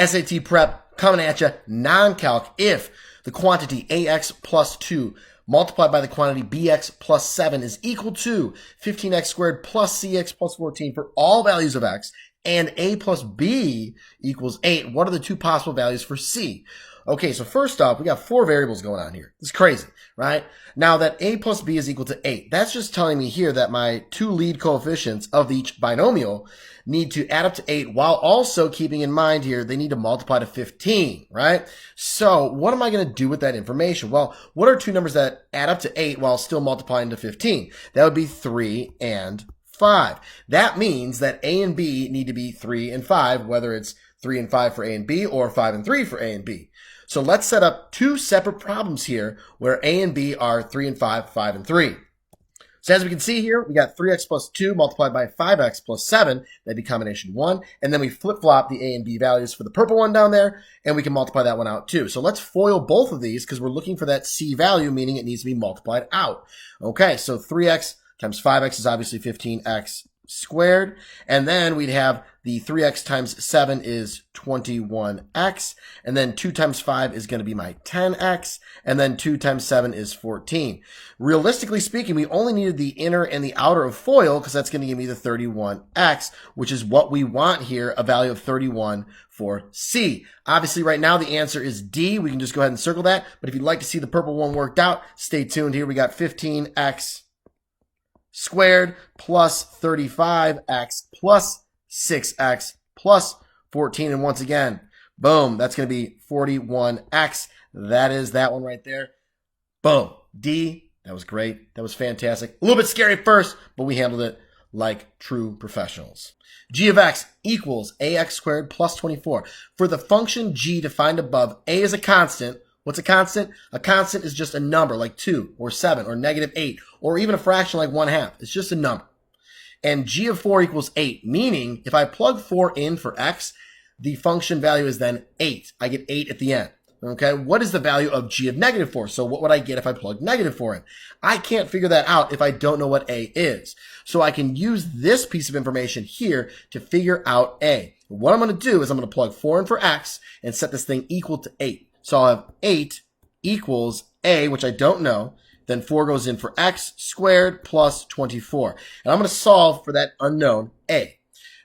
SAT prep coming at you, non-calc. If the quantity ax plus 2 multiplied by the quantity bx plus 7 is equal to 15x squared plus cx plus 14 for all values of x, and a plus b equals 8, what are the two possible values for c? Okay, so first off, we got 4 variables going on here. It's crazy, right? Now that a plus b is equal to 8, that's just telling me here that my 2 lead coefficients of each binomial need to add up to 8 while also keeping in mind here they need to multiply to 15, right? So what am I going to do with that information? Well, what are 2 numbers that add up to 8 while still multiplying to 15? That would be 3 and 5. That means that a and b need to be 3 and 5, whether it's 3 and 5 for a and b or 5 and 3 for a and b. So let's set up 2 separate problems here where a and b are 3 and 5, 5 and 3. So as we can see here, we got 3x plus 2 multiplied by 5x plus 7. That'd be combination 1. And then we flip-flop the a and b values for the purple one down there, and we can multiply that one out too. So let's FOIL both of these because we're looking for that c value, meaning it needs to be multiplied out. Okay, so 3x times 5x is obviously 15x squared. And then we'd have the 3x times 7 is 21x. And then 2 times 5 is going to be my 10x. And then 2 times 7 is 14. Realistically speaking, we only needed the inner and the outer of FOIL because that's going to give me the 31x, which is what we want here, a value of 31 for C. Obviously, right now, the answer is D. We can just go ahead and circle that. But if you'd like to see the purple one worked out, stay tuned here. We got 15x squared plus 35x plus 6x plus 14. And once again, boom, that's going to be 41x. That is that one right there. Boom. D. That was great. That was fantastic. A little bit scary at first, but we handled it like true professionals. G of x equals ax squared plus 24. For the function g defined above, a is a constant. What's a constant? A constant is just a number like 2 or 7 or negative 8 or even a fraction like 1/2. It's just a number. And g of 4 equals 8, meaning if I plug 4 in for x, the function value is then 8. I get 8 at the end. Okay, what is the value of g of negative 4? So what would I get if I plug negative 4 in? I can't figure that out if I don't know what a is. So I can use this piece of information here to figure out a. What I'm going to do is I'm going to plug 4 in for x and set this thing equal to 8. So I'll have 8 equals a, which I don't know. Then 4 goes in for x squared plus 24. And I'm going to solve for that unknown a.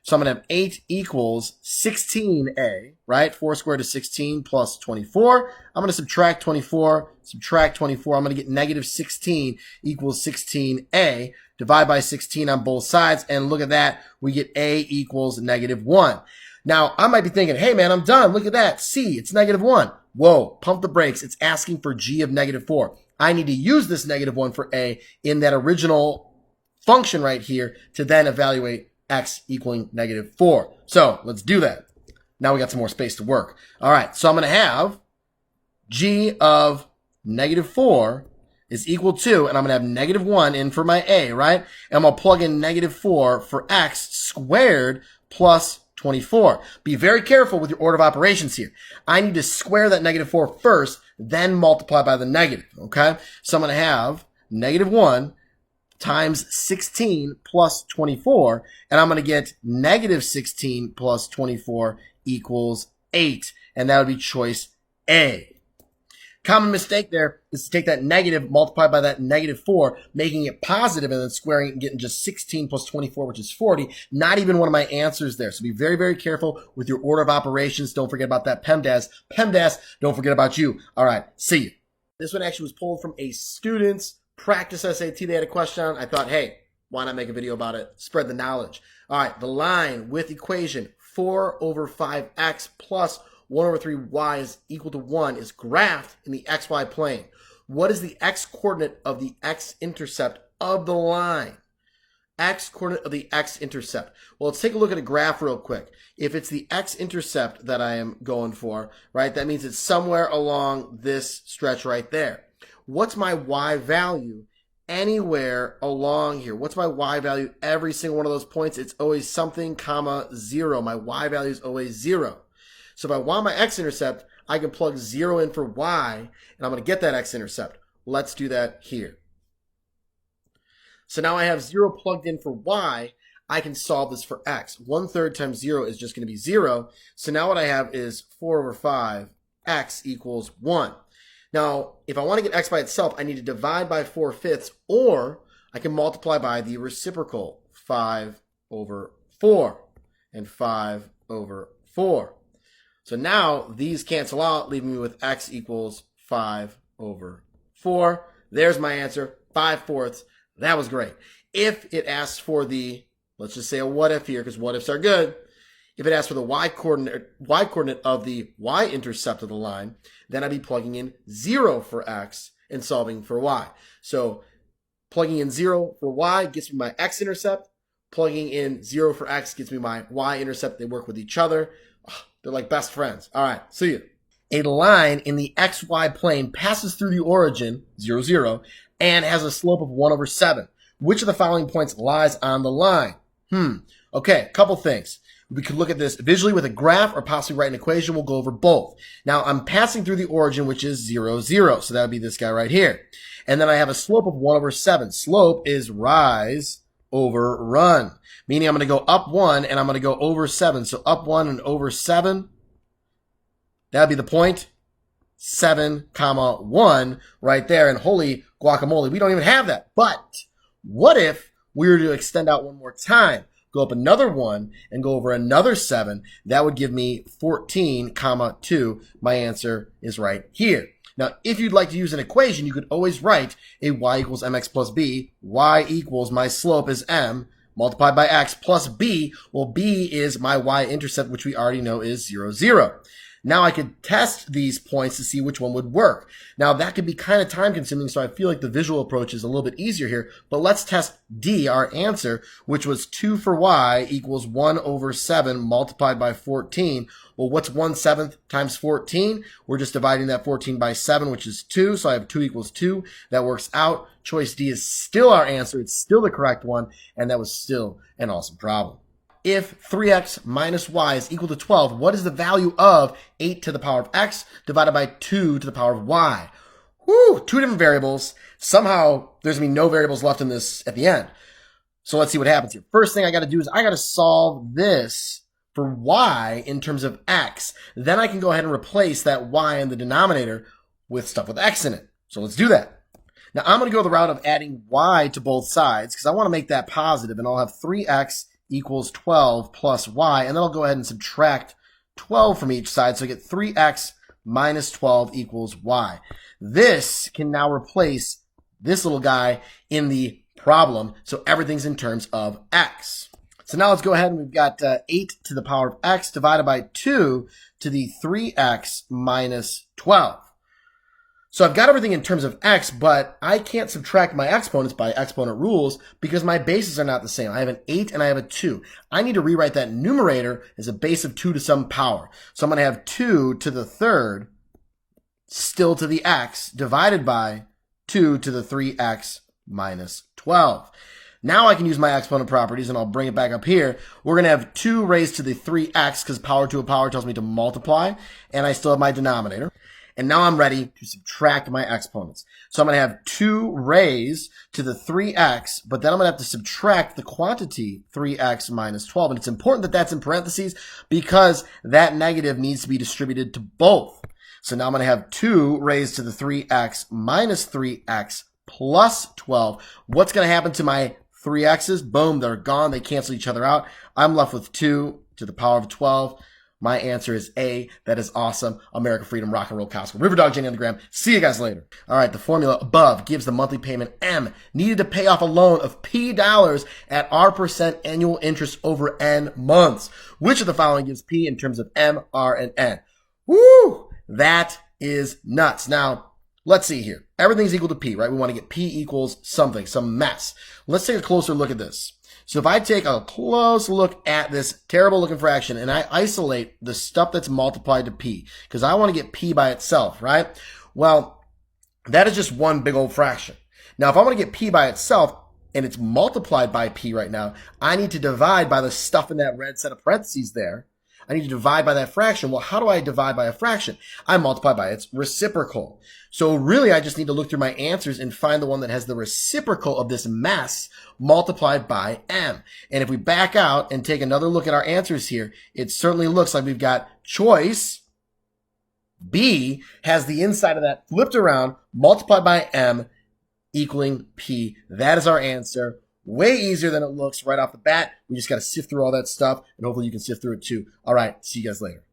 So I'm going to have 8 equals 16a, right? 4 squared is 16 plus 24. I'm going to subtract 24. I'm going to get negative 16 equals 16a. Divide by 16 on both sides. And look at that. We get a equals negative 1. Now, I might be thinking, hey, man, I'm done. Look at that. C, it's negative 1. Whoa, pump the brakes. It's asking for g of negative 4. I need to use this negative 1 for a in that original function right here to then evaluate x equaling negative 4. So let's do that. Now we got some more space to work. All right, so I'm going to have g of negative 4 is equal to, and I'm going to have negative 1 in for my a, right? And I'm going to plug in negative 4 for x squared plus 24. Be very careful with your order of operations here. I need to square that negative 4 first, then multiply by the negative, okay? So I'm going to have negative 1 times 16 plus 24, and I'm going to get negative 16 plus 24 equals 8, and that would be choice A. Common mistake there is to take that negative, multiply by that negative 4, making it positive, and then squaring it and getting just 16 plus 24, which is 40. Not even one of my answers there. So be very, very careful with your order of operations. Don't forget about that PEMDAS. PEMDAS, don't forget about you. All right, see you. This one actually was pulled from a student's practice SAT. They had a question on. I thought, hey, why not make a video about it? Spread the knowledge. All right, the line with equation 4 over 5x plus 1 over 3y is equal to 1 is graphed in the xy plane. What is the x-coordinate of the x-intercept of the line? X-coordinate of the x-intercept. Well, let's take a look at a graph real quick. If it's the x-intercept that I am going for, right, that means it's somewhere along this stretch right there. What's my y value anywhere along here? What's my y value every single one of those points? It's always something, comma, 0. My y value is always 0. So if I want my x-intercept, I can plug 0 in for y, and I'm going to get that x-intercept. Let's do that here. So now I have 0 plugged in for y. I can solve this for x. 1/3 times 0 is just going to be 0. So now what I have is 4 over 5, x equals 1. Now, if I want to get x by itself, I need to divide by 4/5, or I can multiply by the reciprocal, 5 over 4, and 5 over 4. So now these cancel out, leaving me with x equals 5 over 4. There's my answer, 5/4. That was great. If it asks for the, let's just say a what if here, because what ifs are good. If it asks for the y coordinate of the y-intercept of the line, then I'd be plugging in 0 for x and solving for y. So plugging in 0 for y gets me my x-intercept. Plugging in 0 for x gets me my y-intercept. They work with each other. They're like best friends. All right, see you. A line in the xy plane passes through the origin, 0, 0, and has a slope of 1 over 7. Which of the following points lies on the line? Okay, a couple things. We could look at this visually with a graph or possibly write an equation. We'll go over both. Now, I'm passing through the origin, which is 0, 0. So that would be this guy right here. And then I have a slope of 1 over 7. Slope is rise over run, meaning I'm going to go up 1 and I'm going to go over 7. So up 1 and over 7, that would be the point. 7, 1 right there. And holy guacamole, we don't even have that. But what if we were to extend out one more time? Go up another 1 and go over another 7. That would give me 14, 2. My answer is right here. Now, if you'd like to use an equation, you could always write a y equals mx plus b. Y equals my slope is m multiplied by x plus b. Well, b is my y-intercept, which we already know is 0, 0. Now I could test these points to see which one would work. Now that could be kind of time consuming, so I feel like the visual approach is a little bit easier here. But let's test D, our answer, which was 2 for y equals 1 over 7 multiplied by 14. Well, what's 1/7 times 14? We're just dividing that 14 by 7, which is 2. So I have 2 equals 2. That works out. Choice D is still our answer. It's still the correct one. And that was still an awesome problem. If 3x minus y is equal to 12, what is the value of 8 to the power of x divided by 2 to the power of y? Whew, two different variables. Somehow there's going to be no variables left in this at the end. So let's see what happens here. First thing I got to do is I got to solve this for y in terms of x. Then I can go ahead and replace that y in the denominator with stuff with x in it. So let's do that. Now I'm going to go the route of adding y to both sides because I want to make that positive, and I'll have 3x equals 12 plus y, and then I'll go ahead and subtract 12 from each side, so I get 3x minus 12 equals y. This can now replace this little guy in the problem, so everything's in terms of x. So now let's go ahead and we've got 8 to the power of x divided by 2 to the 3x minus 12. So I've got everything in terms of x, but I can't subtract my exponents by exponent rules because my bases are not the same. I have an 8 and I have a 2. I need to rewrite that numerator as a base of 2 to some power. So I'm going to have 2 to the third still to the x divided by 2 to the 3x minus 12. Now I can use my exponent properties, and I'll bring it back up here. We're going to have 2 raised to the 3x because power to a power tells me to multiply, and I still have my denominator. And now I'm ready to subtract my exponents. So I'm going to have 2 raised to the 3x, but then I'm going to have to subtract the quantity 3x minus 12. And it's important that that's in parentheses because that negative needs to be distributed to both. So now I'm going to have 2 raised to the 3x minus 3x plus 12. What's going to happen to my 3x's? Boom, they're gone. They cancel each other out. I'm left with 2 to the power of 12. My answer is A. That is awesome. America, freedom, rock and roll, Costco. Riverdog, Jenny on the gram. See you guys later. All right, the formula above gives the monthly payment M needed to pay off a loan of P dollars at R% annual interest over N months. Which of the following gives P in terms of M, R, and N? Woo! That is nuts. Now, let's see here. Everything's equal to P, right? We want to get P equals something, some mess. Let's take a closer look at this. So if I take a close look at this terrible looking fraction and I isolate the stuff that's multiplied to P, because I want to get P by itself, right? Well, that is just one big old fraction. Now, if I want to get P by itself and it's multiplied by P right now, I need to divide by the stuff in that red set of parentheses there. I need to divide by that fraction. Well, how do I divide by a fraction? I multiply by its reciprocal. So really, I just need to look through my answers and find the one that has the reciprocal of this mess multiplied by m. And if we back out and take another look at our answers here, it certainly looks like we've got choice B has the inside of that flipped around, multiplied by m, equaling P. That is our answer. Way easier than it looks right off the bat. We just got to sift through all that stuff, and hopefully you can sift through it too. All right, see you guys later.